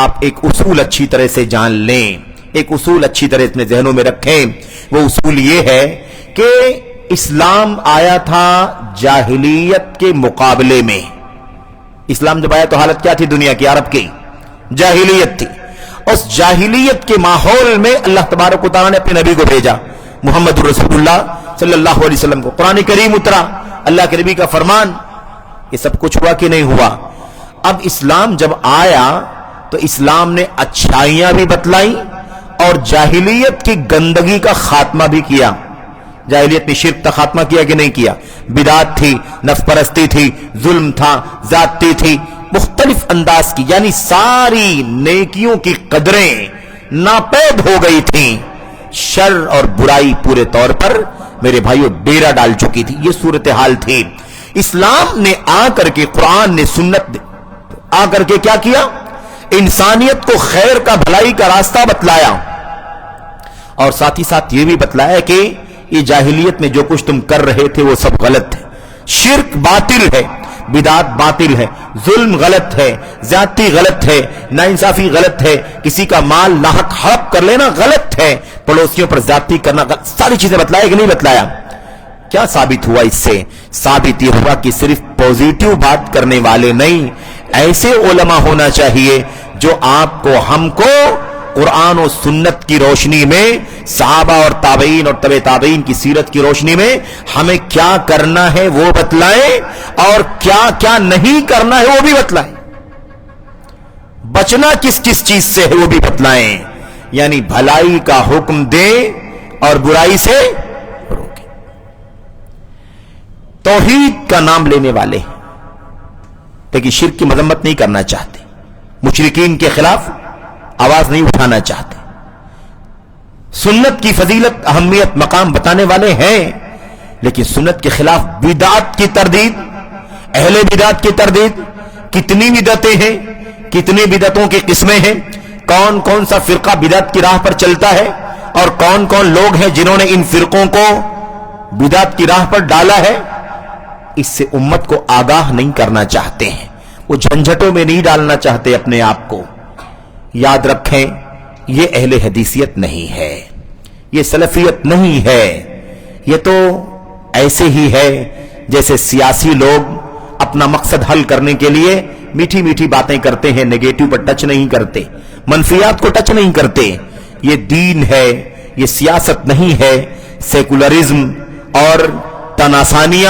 آپ ایک اصول اچھی طرح سے جان لیں، ایک اصول اچھی طرح اپنے ذہنوں میں رکھیں. وہ اصول یہ ہے کہ اسلام آیا تھا جاہلیت کے مقابلے میں. اسلام جب آیا تو حالت کیا تھی دنیا کی؟ عرب کی جاہلیت تھی. اس جاہلیت کے ماحول میں اللہ تبارک و تعالیٰ نے اپنے نبی کو بھیجا، محمد رسول اللہ صلی اللہ علیہ وسلم کو. قرآن کریم اترا، اللہ کے نبی کا فرمان. یہ سب کچھ ہوا کہ نہیں ہوا؟ اب اسلام جب آیا تو اسلام نے اچھائیاں بھی بتلائیں اور جاہلیت کی گندگی کا خاتمہ بھی کیا. جاہلیت میں شرک کا خاتمہ کیا کہ نہیں کیا؟ بدعت تھی، نفس پرستی تھی، ظلم تھا، زیادتی تھی، مختلف انداز کی، یعنی ساری نیکیوں کی قدریں ناپید ہو گئی تھیں. شر اور برائی پورے طور پر میرے بھائیوں ڈیرا ڈال چکی تھی. یہ صورتحال تھی. اسلام نے آ کر کے، قرآن نے، سنت نے آ کر کے کیا کیا؟ انسانیت کو خیر کا، بھلائی کا راستہ بتلایا اور ساتھ ہی ساتھ یہ بھی بتلایا کہ یہ جاہلیت میں جو کچھ تم کر رہے تھے وہ سب غلط ہے. شرک باطل ہے، بدعت باطل ہے، ظلم غلط ہے، زیادتی غلط ہے، ناانصافی غلط ہے، کسی کا مال ناحق ہڑپ کر لینا غلط ہے، پڑوسیوں پر زیادتی کرنا غلط. ساری چیزیں بتلایا کہ نہیں بتلایا؟ کیا ثابت ہوا اس سے؟ ثابت یہ ہوا کہ صرف پوزیٹیو بات کرنے والے نہیں، ایسے علماء ہونا چاہیے جو آپ کو، ہم کو قرآن و سنت کی روشنی میں، صحابہ اور تابعین اور تبع تابعین کی سیرت کی روشنی میں ہمیں کیا کرنا ہے وہ بتلائیں اور کیا کیا نہیں کرنا ہے وہ بھی بتلائیں. بچنا کس کس چیز سے ہے وہ بھی بتلائیں. یعنی بھلائی کا حکم دیں اور برائی سے روکیں. توحید کا نام لینے والے ہیں لیکن شرک کی مذمت نہیں کرنا چاہتے، مشرکین کے خلاف آواز نہیں اٹھانا چاہتے. سنت کی فضیلت، اہمیت، مقام بتانے والے ہیں لیکن سنت کے خلاف بدعت کی تردید، اہل بدعت کی تردید. کتنی بدعتیں ہیں، کتنی بدعتوں کی قسمیں ہیں، کون کون سا فرقہ بدعت کی راہ پر چلتا ہے اور کون کون لوگ ہیں جنہوں نے ان فرقوں کو بدعت کی راہ پر ڈالا ہے. اس سے امت کو آگاہ نہیں کرنا چاہتے ہیں، وہ جھنجھٹوں میں نہیں ڈالنا چاہتے اپنے آپ کو. یاد رکھیں یہ اہل حدیثیت نہیں ہے، یہ سلفیت نہیں ہے. یہ تو ایسے ہی ہے جیسے سیاسی لوگ اپنا مقصد حل کرنے کے لیے میٹھی میٹھی باتیں کرتے ہیں، نیگیٹو پر ٹچ نہیں کرتے، منفیات کو ٹچ نہیں کرتے. یہ دین ہے، یہ سیاست نہیں ہے. سیکولرزم اور تناسانیہ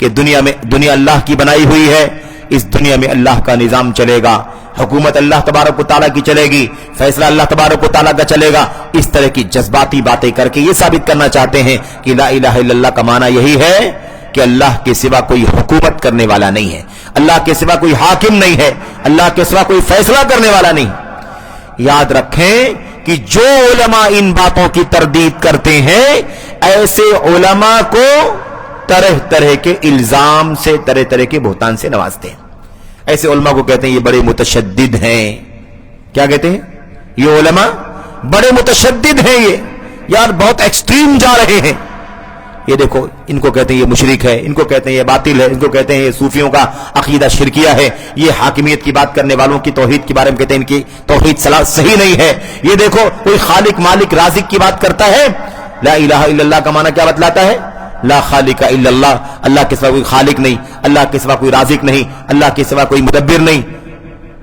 کہ دنیا اللہ کی بنائی ہوئی ہے, اس دنیا میں اللہ کا نظام چلے گا, حکومت اللہ تبارک و تعالیٰ کی چلے گی, فیصلہ اللہ تبارک و تعالیٰ کا چلے گا. اس طرح کی جذباتی باتیں کر کے یہ ثابت کرنا چاہتے ہیں کہ لا الہ الا اللہ کا معنی یہی ہے کہ اللہ کے سوا کوئی حکومت کرنے والا نہیں ہے, اللہ کے سوا کوئی حاکم نہیں ہے, اللہ کے سوا کوئی فیصلہ کرنے والا نہیں. یاد رکھیں کہ جو علماء ان باتوں کی تردید کرتے ہیں, ایسے علماء کو طرح طرح کے الزام سے, طرح طرح کے بہتان سے نوازتے ہیں. ایسے علماء کو کہتے ہیں یہ بڑے متشدد ہیں. کیا کہتے ہیں؟ یہ علماء بڑے متشدد ہیں, یہ یار بہت ایکسٹریم جا رہے ہیں. یہ دیکھو, ان کو کہتے ہیں یہ مشرک ہے, ان کو کہتے ہیں یہ باطل ہے, ان کو کہتے ہیں یہ صوفیوں کا عقیدہ شرکیہ ہے, یہ حاکمیت کی بات کرنے والوں کی توحید کے بارے میں کہتے ہیں ان کی توحید صحیح نہیں ہے. یہ دیکھو, کوئی خالق مالک رازق کی بات کرتا ہے, لا الہ الا اللہ کا معنی کیا بتلاتا ہے؟ لا خالق الا اللہ, اللہ کے سوا کوئی خالق نہیں, اللہ کے سوا کوئی رازق نہیں, اللہ کے سوا کوئی مدبر نہیں.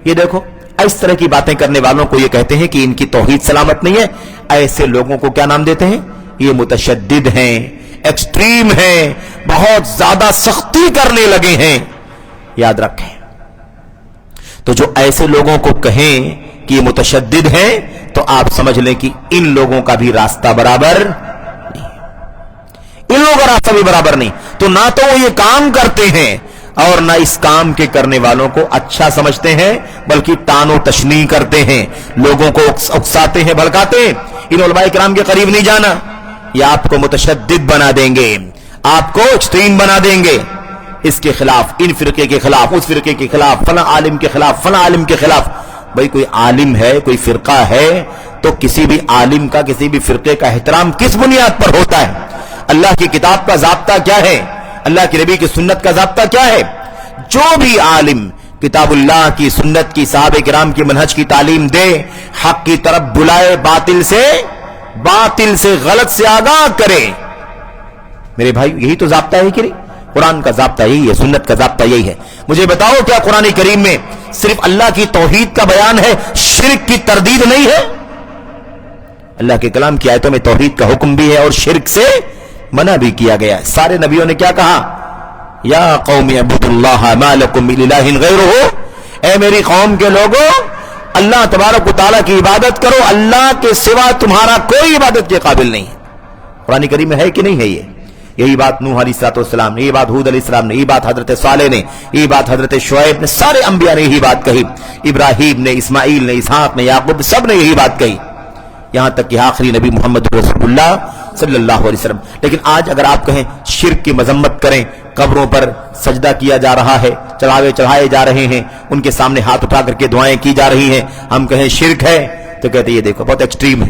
یہ دیکھو, اس طرح کی باتیں کرنے والوں کو یہ کہتے ہیں کہ ان کی توحید سلامت نہیں ہے. ایسے لوگوں کو کیا نام دیتے ہیں؟ یہ متشدد ہیں, ایکسٹریم ہیں, بہت زیادہ سختی کرنے لگے ہیں. یاد رکھیں, تو جو ایسے لوگوں کو کہیں کہ یہ متشدد ہیں, تو آپ سمجھ لیں کہ ان لوگوں کا بھی راستہ برابر نہیں, ان لوگوں کا راستہ بھی برابر نہیں. تو نہ تو وہ یہ کام کرتے ہیں اور نہ اس کام کے کرنے والوں کو اچھا سمجھتے ہیں, بلکہ تان و تشنیع کرتے ہیں, لوگوں کو اکساتے ہیں, بھڑکاتے ہیں. ان علماء کرام کے قریب نہیں جانا, یہ آپ کو متشدد بنا دیں گے, آپ کو ایکسٹریم بنا دیں گے. اس کے خلاف, ان فرقے کے خلاف, اس فرقے کے خلاف, فلاں عالم کے خلاف, فلاں عالم کے خلاف. بھئی کوئی عالم ہے, کوئی فرقہ ہے, تو کسی بھی عالم کا, کسی بھی فرقے کا احترام کس بنیاد پر ہوتا ہے؟ اللہ کی کتاب کا ضابطہ کیا ہے؟ اللہ کے نبی کی سنت کا ضابطہ کیا ہے؟ جو بھی عالم کتاب اللہ کی, سنت کی, صحابہ کرام کی منہج کی تعلیم دے, حق کی طرف بلائے, باطل سے غلط سے آگاہ کرے. میرے بھائی, یہی تو ضابطہ ہے کہ نہیں؟ قرآن کا ضابطہ یہی ہے, سنت کا ضابطہ یہی ہے. مجھے بتاؤ, کیا قرآن کریم میں صرف اللہ کی توحید کا بیان ہے, شرک کی تردید نہیں ہے؟ اللہ کے کلام کی آیتوں میں توحید کا حکم بھی ہے اور شرک سے منع بھی کیا گیا ہے. سارے نبیوں نے کیا کہا؟ یا قوم اعبدوا اللہ ما لکم من الہ غیرہ, اے میری قوم کے لوگوں, اللہ تبارک و تعالیٰ کی عبادت کرو, اللہ کے سوا تمہارا کوئی عبادت کے قابل نہیں ہے. قرآن کریم میں ہے کہ نہیں ہے یہ؟ یہی بات نوح علیہ السلام نے, یہی بات ہود علیہ السلام نے, یہی بات حضرت صالح نے, یہی بات حضرت شعیب نے, سارے انبیاء نے یہی بات کہی, ابراہیم نے, اسماعیل نے, اسحاق نے, یعقوب, سب نے یہی بات کہی, یہاں تک کہ آخری نبی محمد رسول اللہ صلی اللہ علیہ وسلم. لیکن آج اگر آپ کہیں شرک کی مذمت کریں, قبروں پر سجدہ کیا جا رہا ہے, چڑھائے جا رہے ہیں, ان کے سامنے ہاتھ اٹھا کر کے دعائیں کی جا رہی ہیں, ہم کہیں شرک ہے, تو کہتے ہیں یہ دیکھو بہت ایکسٹریم ہے,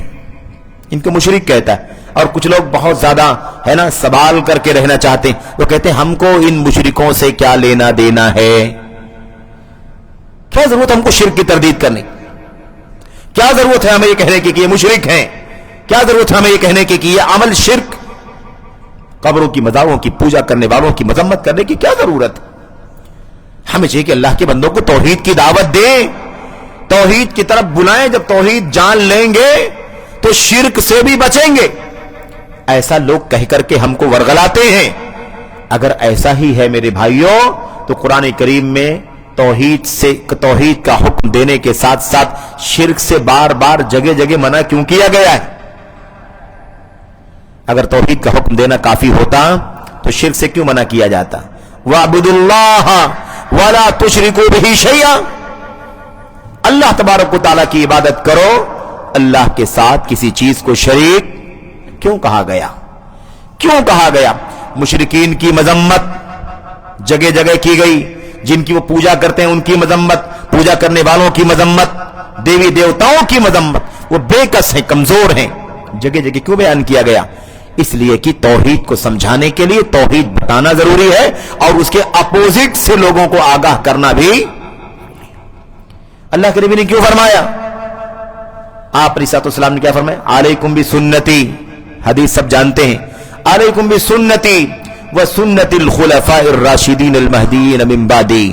ان کو مشرک کہتا ہے. اور کچھ لوگ بہت زیادہ ہے نا سوال کر کے رہنا چاہتے ہیں, وہ کہتے ہیں ہم کو ان مشرکوں سے کیا لینا دینا ہے, کیا ضرورت ہم کو شرک کی تردید کرنے, کیا ضرورت ہے ہمیں یہ کہنے کی کہ یہ مشرک ہیں, کیا ضرورت ہے ہمیں یہ کہنے کی کہ یہ عمل شرک, قبروں کی مزاروں کی پوجا کرنے والوں کی مذمت کرنے کی کیا ضرورت؟ ہمیں چاہیے کہ اللہ کے بندوں کو توحید کی دعوت دیں, توحید کی طرف بلائیں. جب توحید جان لیں گے تو شرک سے بھی بچیں گے. ایسا لوگ کہہ کر کے ہم کو ورغلاتے ہیں. اگر ایسا ہی ہے میرے بھائیوں, تو قرآن کریم میں توحید کا حکم دینے کے ساتھ ساتھ شرک سے بار بار جگہ جگہ منع کیوں کیا گیا ہے؟ اگر توحید کا حکم دینا کافی ہوتا تو شرک سے کیوں منع کیا جاتا؟ وَاعْبُدُوا اللَّهَ وَلَا تُشْرِكُوا بِهِ شَيْئًا, اللہ تبارک و تعالیٰ کی عبادت کرو, اللہ کے ساتھ کسی چیز کو شریک کیوں کہا گیا؟ کیوں کہا گیا؟ مشرکین کی مذمت جگہ جگہ کی گئی, جن کی وہ پوجا کرتے ہیں ان کی مذمت, پوجا کرنے والوں کی مذمت, دیوی دیوتاؤں کی مذمت, وہ بے کس ہیں, کمزور ہیں. جگہ جگہ کیوں بیان کیا گیا؟ اس لیے کہ توحید کو سمجھانے کے لیے توحید بتانا ضروری ہے, اور اس کے اپوزٹ سے لوگوں کو آگاہ کرنا بھی. اللہ کے نبی نے کیوں فرمایا؟ آپ علیہ السلام نے کیا فرمایا؟ علیکم بسنتی, حدیث سب جانتے ہیں, علیکم بسنتی وسنت الخلفاء الراشدین المہدیین من بعدی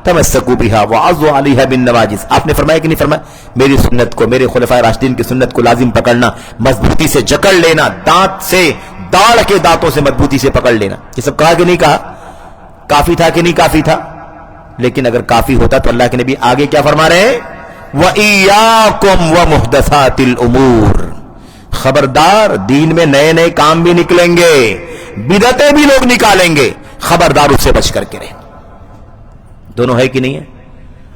تمسکوا بها وعضوا علیہا بالنواجذ. آپ نے فرمایا کہ نہیں فرمایا؟ میری سنت کو, میرے خلفاء راشدین کی سنت کو لازم پکڑنا, مضبوطی سے جکڑ لینا, دانت سے, داڑھ کے دانتوں سے مضبوطی سے پکڑ لینا. یہ سب کہا کہ نہیں کہا؟ کافی تھا کہ نہیں کافی تھا؟ لیکن اگر کافی ہوتا تو اللہ کے نبی آگے کیا فرما رہے ہیں؟ وَإِيَّاكُمْ وَمُحْدَثَاتِ الْأُمُورِ، خبردار دین میں نئے نئے کام بھی نکلیں گے، بدعتیں بھی لوگ نکالیں گے، خبردار اس سے بچ کر کے رہیں۔ دونوں ہے کہ نہیں ہے؟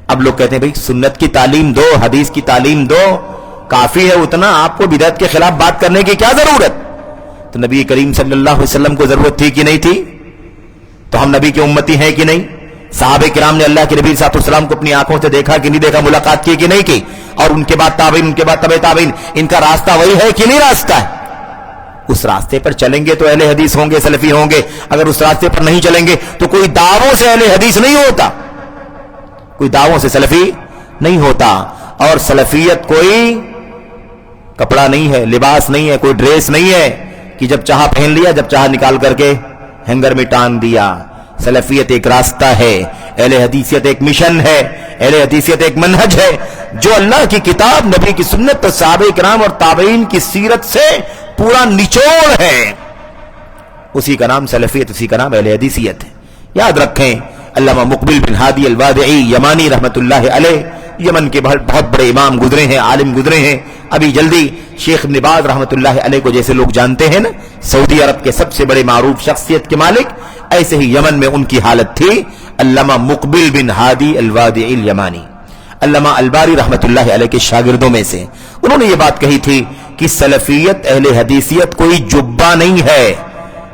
اب لوگ کہتے ہیں بھئی سنت کی تعلیم دو، حدیث کی تعلیم دو، کافی ہے اتنا، آپ کو بدعت کے خلاف بات کرنے کی کیا ضرورت؟ تو نبی کریم صلی اللہ علیہ وسلم کو ضرورت تھی کہ نہیں تھی؟ تو ہم نبی کی امتی ہیں کہ نہیں؟ صحابہ کرام نے اللہ کے نبی صلی اللہ علیہ وسلم کو اپنی آنکھوں سے دیکھا کہ نہیں دیکھا، ملاقات کی کہ نہیں کی؟ اور ان کے بعد تابعین، ان کے بعد تبع تابعین، ان کا راستہ وہی ہے کہ نہیں راستہ ہے؟ اس راستے پر چلیں گے تو اہل حدیث ہوں گے، سلفی ہوں گے۔ اگر اس راستے پر نہیں چلیں گے تو کوئی دعووں سے اہل حدیث نہیں ہوتا، کوئی دعووں سے سلفی نہیں ہوتا۔ اور سلفیت کوئی کپڑا نہیں ہے، لباس نہیں ہے، کوئی ڈریس نہیں ہے کہ جب چاہا پہن لیا، جب چاہا نکال کر کے ہینگر میں ٹانگ دیا۔ سلفیت ایک راستہ ہے، اہل حدیثیت ایک مشن ہے، اہل حدیثیت ایک منہج ہے جو اللہ کی کتاب، نبی کی سنت اور صحابہ کرام اور تابعین کی سیرت سے پورا نچوڑ ہے۔ اسی کا نام سلفیت، اسی کا نام اہل حدیثیت ہے۔ یاد رکھیں، علامہ مقبل بن ہادی الوادعی یمانی رحمت اللہ علیہ، یمن کے بہت بڑے امام گزرے ہیں، عالم گزرے ہیں۔ ابھی جلدی شیخ ابن باز رحمت اللہ علیہ کو جیسے لوگ جانتے ہیں نا، سعودی عرب کے سب سے بڑے معروف شخصیت کے مالک، ایسے ہی یمن میں ان کی حالت تھی۔ علامہ مقبل بن ہادی الوادعی الیمانی، علامہ الباری رحمت اللہ علیہ کے شاگردوں میں سے، انہوں نے یہ بات کہی تھی کہ سلفیت، اہل حدیثیت کوئی جبہ نہیں ہے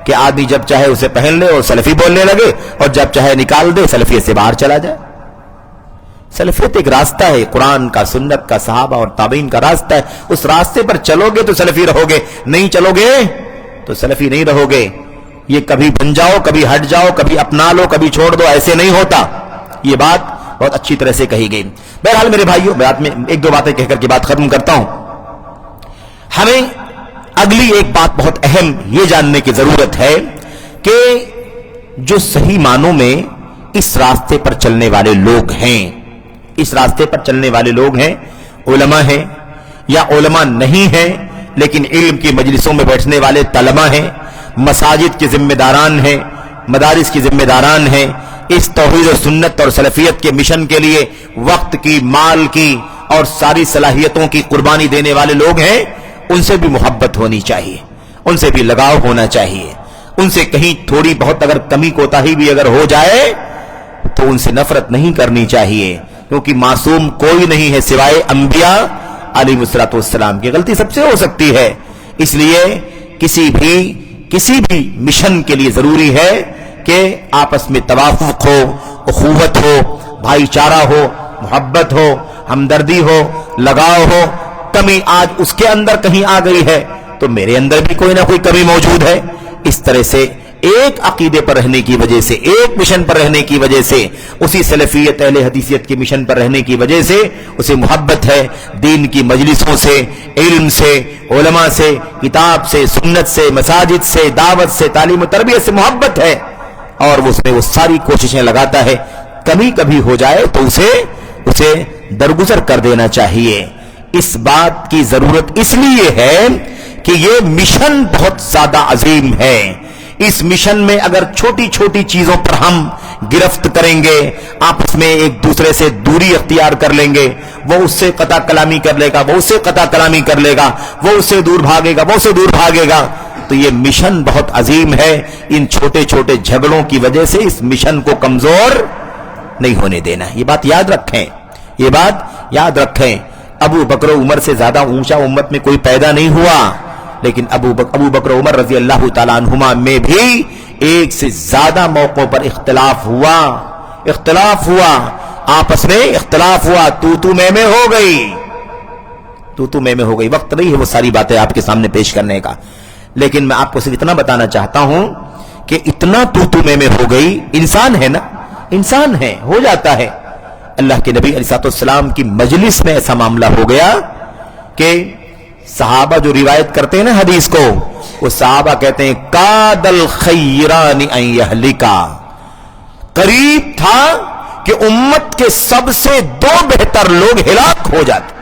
کہ آدمی جب چاہے اسے پہن لے اور سلفی بولنے لگے، اور جب چاہے نکال دے سلفیت سے باہر چلا جائے۔ سلفیت ایک راستہ ہے، قرآن کا، سنت کا، صحابہ اور تابعین کا راستہ ہے۔ اس راستے پر چلو گے تو سلفی رہو گے، نہیں چلو گے تو سلفی نہیں رہو گے۔ یہ کبھی بن جاؤ، کبھی ہٹ جاؤ، کبھی اپنا لو، کبھی چھوڑ دو، ایسے نہیں ہوتا۔ یہ بات بہت اچھی طرح سے کہی گئی۔ بہرحال میرے بھائیوں، میں ایک دو باتیں کہہ کر کے بات ختم کرتا ہوں۔ ہمیں اگلی ایک بات بہت اہم یہ جاننے کی ضرورت ہے کہ جو صحیح معنوں میں اس راستے پر چلنے والے لوگ ہیں، اس راستے پر چلنے والے لوگ ہیں، علماء ہیں یا علماء نہیں ہیں لیکن علم کی مجلسوں میں بیٹھنے والے طلباء ہیں، مساجد کے ذمہ داران ہیں، مدارس کے ذمہ داران ہیں، اس توحید و سنت اور سلفیت کے مشن کے لیے وقت کی، مال کی اور ساری صلاحیتوں کی قربانی دینے والے لوگ ہیں، ان سے بھی محبت ہونی چاہیے، ان سے بھی لگاؤ ہونا چاہیے، ان سے کہیں تھوڑی بہت اگر کمی کوتاہی بھی اگر ہو جائے تو ان سے نفرت نہیں کرنی چاہیے، کیونکہ معصوم کوئی نہیں ہے سوائے انبیاء علیہ السلام کی، غلطی سب سے ہو سکتی ہے۔ اس لیے کسی بھی مشن کے لیے ضروری ہے کہ آپس میں توافق ہو، اخوت ہو، بھائی چارہ ہو، محبت ہو، ہمدردی ہو، لگاؤ ہو۔ کمی آج اس کے اندر کہیں آ گئی ہے تو میرے اندر بھی کوئی نہ کوئی کمی موجود ہے۔ اس طرح سے ایک عقیدے پر رہنے کی وجہ سے، ایک مشن پر رہنے کی وجہ سے، اسی سلفیت اہل حدیثیت کے مشن پر رہنے کی وجہ سے اسے محبت ہے، دین کی مجلسوں سے، علم سے، علماء سے، کتاب سے، سنت سے، مساجد سے، دعوت سے، تعلیم و تربیت سے محبت ہے، اور اس میں وہ ساری کوششیں لگاتا ہے۔ کمی کبھی ہو جائے تو اسے درگزر کر دینا چاہیے۔ اس بات کی ضرورت اس لیے ہے کہ یہ مشن بہت زیادہ عظیم ہے۔ اس مشن میں اگر چھوٹی چھوٹی چیزوں پر ہم گرفت کریں گے، آپس میں ایک دوسرے سے دوری اختیار کر لیں گے، وہ اس سے قطع کلامی کر لے گا، وہ اس سے قطع کلامی کر لے گا، وہ اس سے دور بھاگے گا، وہ اس سے دور بھاگے گا، تو یہ مشن بہت عظیم ہے۔ ان چھوٹے چھوٹے جھگڑوں کی وجہ سے اس مشن کو کمزور نہیں ہونے دینا۔ یہ بات یاد رکھیں، یہ بات یاد رکھیں۔ ابو بکر و عمر سے زیادہ اونچا امت میں کوئی پیدا نہیں ہوا، لیکن ابو بکر عمر رضی اللہ تعالیٰ عنہما میں بھی ایک سے زیادہ موقعوں پر اختلاف ہوا، آپس میں اختلاف ہوا، تو میں ہو گئی۔ وقت نہیں ہے وہ ساری باتیں آپ کے سامنے پیش کرنے کا، لیکن میں آپ کو صرف اتنا بتانا چاہتا ہوں کہ اتنا تو میں ہو گئی، انسان ہے نا، انسان ہے، ہو جاتا ہے۔ اللہ کے نبی علیہ السلام کی مجلس میں ایسا معاملہ ہو گیا کہ صحابہ جو روایت کرتے ہیں نا حدیث کو، وہ صحابہ کہتے ہیں کاد الخیران ان یہلکا، قریب تھا کہ امت کے سب سے دو بہتر لوگ ہلاک ہو جاتے،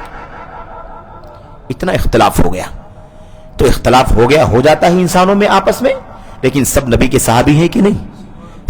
اتنا اختلاف ہو گیا۔ تو اختلاف ہو جاتا ہے انسانوں میں آپس میں، لیکن سب نبی کے صحابی ہیں کہ نہیں؟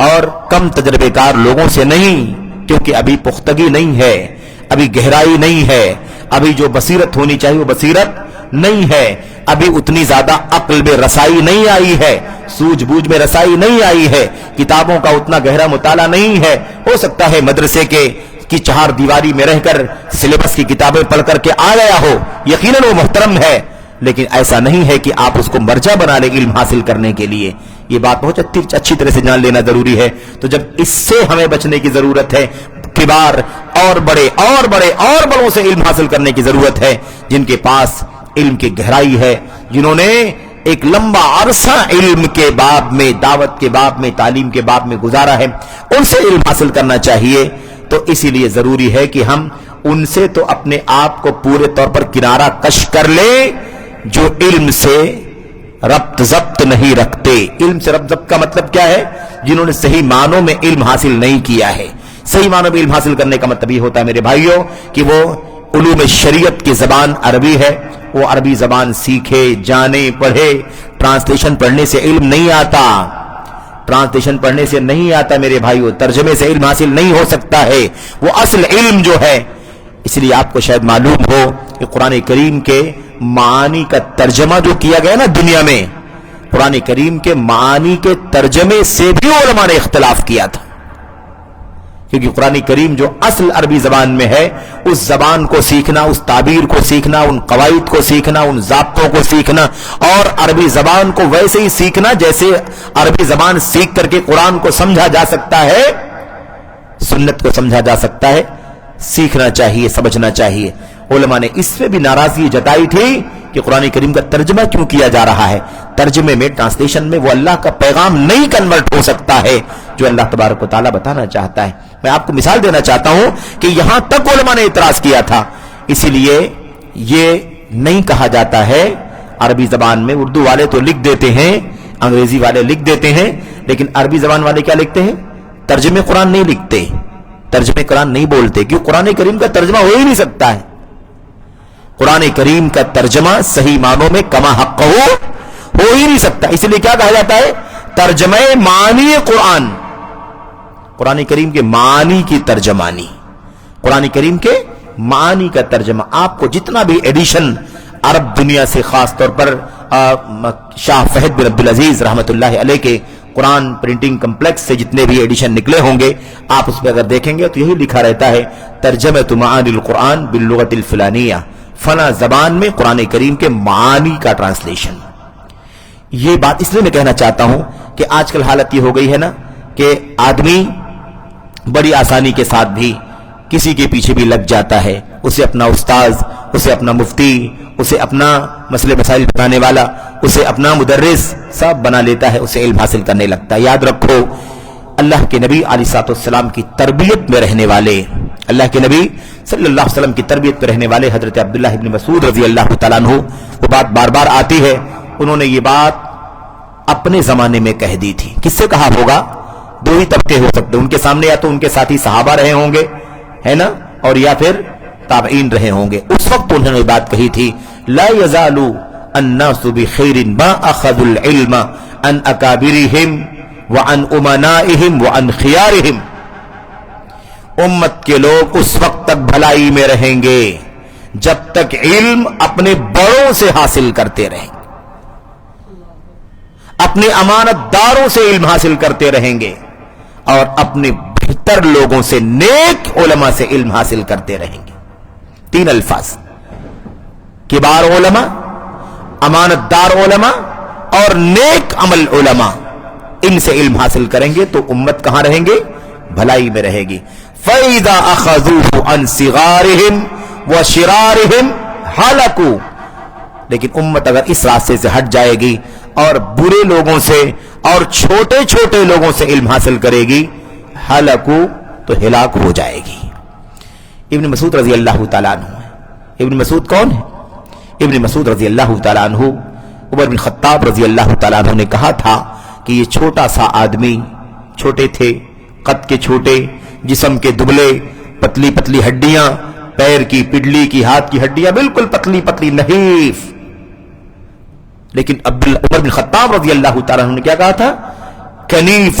اور کم تجربے کار لوگوں سے نہیں، کیونکہ ابھی پختگی نہیں ہے، ابھی گہرائی نہیں ہے، ابھی جو بصیرت ہونی چاہیے وہ بصیرت نہیں ہے، ابھی اتنی زیادہ عقل میں رسائی نہیں آئی ہے، سوجھ بوجھ میں رسائی نہیں آئی ہے، کتابوں کا اتنا گہرا مطالعہ نہیں ہے۔ ہو سکتا ہے مدرسے کی چہار دیواری میں رہ کر سلیبس کی کتابیں پڑھ کر کے آ گیا ہو، یقیناً وہ محترم ہے، لیکن ایسا نہیں ہے کہ آپ اس کو مرجع بنا لیں علم حاصل کرنے کے لیے۔ یہ بات بہت اچھی طرح سے جان لینا ضروری ہے۔ تو جب اس سے ہمیں بچنے کی ضرورت ہے، کبار اور بڑے اور بڑے اور بڑوں سے علم حاصل کرنے کی ضرورت ہے، جن کے پاس علم کی گہرائی ہے، جنہوں نے ایک لمبا عرصہ علم کے باب میں، دعوت کے باب میں، تعلیم کے باب میں گزارا ہے، ان سے علم حاصل کرنا چاہیے۔ تو اسی لیے ضروری ہے کہ ہم ان سے تو اپنے آپ کو پورے طور پر کنارہ کش کر لیں جو علم سے ربط ضبط نہیں رکھتے۔ علم سے ربط ضبط کا مطلب کیا ہے؟ جنہوں نے صحیح معنوں میں علم حاصل نہیں کیا ہے۔ صحیح معنوں میں علم حاصل کرنے کا مطلب یہ ہوتا ہے میرے بھائیوں کہ وہ علوم شریعت کی زبان عربی ہے، وہ عربی زبان سیکھے، جانے، پڑھے۔ ٹرانسلیشن پڑھنے سے علم نہیں آتا، ٹرانسلیشن پڑھنے سے نہیں آتا میرے بھائیوں، ترجمے سے علم حاصل نہیں ہو سکتا ہے۔ وہ اصل علم جو ہے، اس لیے آپ کو شاید معلوم ہو کہ قرآن کریم کے معانی کا ترجمہ جو کیا گیا نا دنیا میں، قرآن کریم کے معانی کے ترجمے سے بھی علماء نے اختلاف کیا تھا، کیونکہ قرآن کریم جو اصل عربی زبان میں ہے، اس زبان کو سیکھنا، اس تعبیر کو سیکھنا، ان قواعد کو سیکھنا، ان ضابطوں کو سیکھنا، اور عربی زبان کو ویسے ہی سیکھنا جیسے عربی زبان سیکھ کر کے قرآن کو سمجھا جا سکتا ہے، سنت کو سمجھا جا سکتا ہے، سیکھنا چاہیے، سمجھنا چاہیے۔ علماء نے اس پہ بھی ناراضگی جتائی تھی کہ قرآن کریم کا ترجمہ کیوں کیا جا رہا ہے؟ ترجمے میں، ٹرانسلیشن میں وہ اللہ کا پیغام نہیں کنورٹ ہو سکتا ہے جو اللہ تبارک و تعالیٰ بتانا چاہتا ہے۔ میں آپ کو مثال دینا چاہتا ہوں کہ یہاں تک علماء نے اعتراض کیا تھا، اسی لیے یہ نہیں کہا جاتا ہے عربی زبان میں، اردو والے تو لکھ دیتے ہیں، انگریزی والے لکھ دیتے ہیں، لیکن عربی زبان والے کیا لکھتے ہیں؟ ترجمے قرآن نہیں لکھتے، ترجمے قرآن نہیں بولتے، کیوں؟ قرآن کریم کا ترجمہ ہو ہی نہیں سکتا ہے۔ قرآن کریم کا ترجمہ صحیح معنوں میں کما حق ہو ہی نہیں سکتا، اس لیے کیا کہا جاتا ہے؟ ترجمہ معنی قرآن، قرآن کریم کے معنی کی ترجمانی، قرآن کریم کے معنی کا ترجمہ۔ آپ کو جتنا بھی ایڈیشن عرب دنیا سے، خاص طور پر شاہ فہد بن عبدالعزیز رحمت اللہ علیہ کے قرآن پرنٹنگ کمپلیکس سے جتنے بھی ایڈیشن نکلے ہوں گے، آپ اس پہ اگر دیکھیں گے تو یہی لکھا رہتا ہے ترجمۃ معانی القرآن باللغۃ الفلانیہ، فلاں زبان میں قرآن کریم کے معانی کا ٹرانسلیشن۔ یہ بات اس لیے میں کہنا چاہتا ہوں کہ آج کل حالت یہ ہو گئی ہے نا کہ آدمی بڑی آسانی کے ساتھ بھی کسی کے پیچھے بھی لگ جاتا ہے، اسے اپنا استاذ، اسے اپنا مفتی، اسے اپنا مسئلے مسائل بتانے والا، اسے اپنا مدرس سب بنا لیتا ہے، اسے علم حاصل کرنے لگتا ہے۔ یاد رکھو، اللہ کے نبی علیہ الصلوۃ والسلام کی تربیت میں رہنے والے، اللہ کے نبی صلی اللہ علیہ وسلم کی تربیت میں رہنے والے حضرت عبداللہ ابن مسعود رضی اللہ تعالیٰ عنہ، وہ بات بار بار آتی ہے، انہوں نے یہ بات اپنے زمانے میں کہہ دی تھی۔ کس سے کہا ہوگا؟ دو ہی طبقے ہو سکتے، ان کے سامنے یا تو ان کے ساتھی صحابہ رہے ہوں گے، ہے نا، اور یا پھر تابعین رہے ہوں گے۔ اس وقت انہوں نے بات کہی تھی، لا يزال الناس بخير ما اخذوا العلم عن اکابرهم وعن امنائهم وعن خيارهم، امت کے لوگ اس وقت تک بھلائی میں رہیں گے جب تک علم اپنے بڑوں سے حاصل کرتے رہیں گے، اپنے امانت داروں سے علم حاصل کرتے رہیں گے، اور اپنے بہتر لوگوں سے، نیک علماء سے علم حاصل کرتے رہیں گے۔ تین الفاظ، کبار علماء، امانت دار علماء، اور نیک عمل علماء، ان سے علم حاصل کریں گے تو امت کہاں رہیں گے؟ بھلائی میں رہے گی۔ فَإِذَا أَخَذُوهُ عَنْ صِغَارِهِمْ وَشِرَارِهِمْ هَلَكُوا، لیکن امت اگر اس راستے سے ہٹ جائے گی اور برے لوگوں سے اور چھوٹے چھوٹے لوگوں سے علم حاصل کرے گی، ہلاکو، تو ہلاک ہو جائے گی۔ ابن مسعود رضی اللہ تعالیٰ عنہ، ابن مسعود کون ہے؟ ابن مسعود رضی اللہ تعالیٰ عنہ، عمر بن خطاب رضی اللہ تعالیٰ عنہ نے کہا تھا کہ یہ چھوٹا سا آدمی، چھوٹے تھے، قد کے چھوٹے، جسم کے دبلے، پتلی پتلی ہڈیاں، پیر کی، پڈلی کی، ہاتھ کی ہڈیاں بالکل پتلی پتلی نحیف، لیکن عمر بن خطاب رضی اللہ تعالیٰ عنہ نے کیا کہا تھا؟ کنیف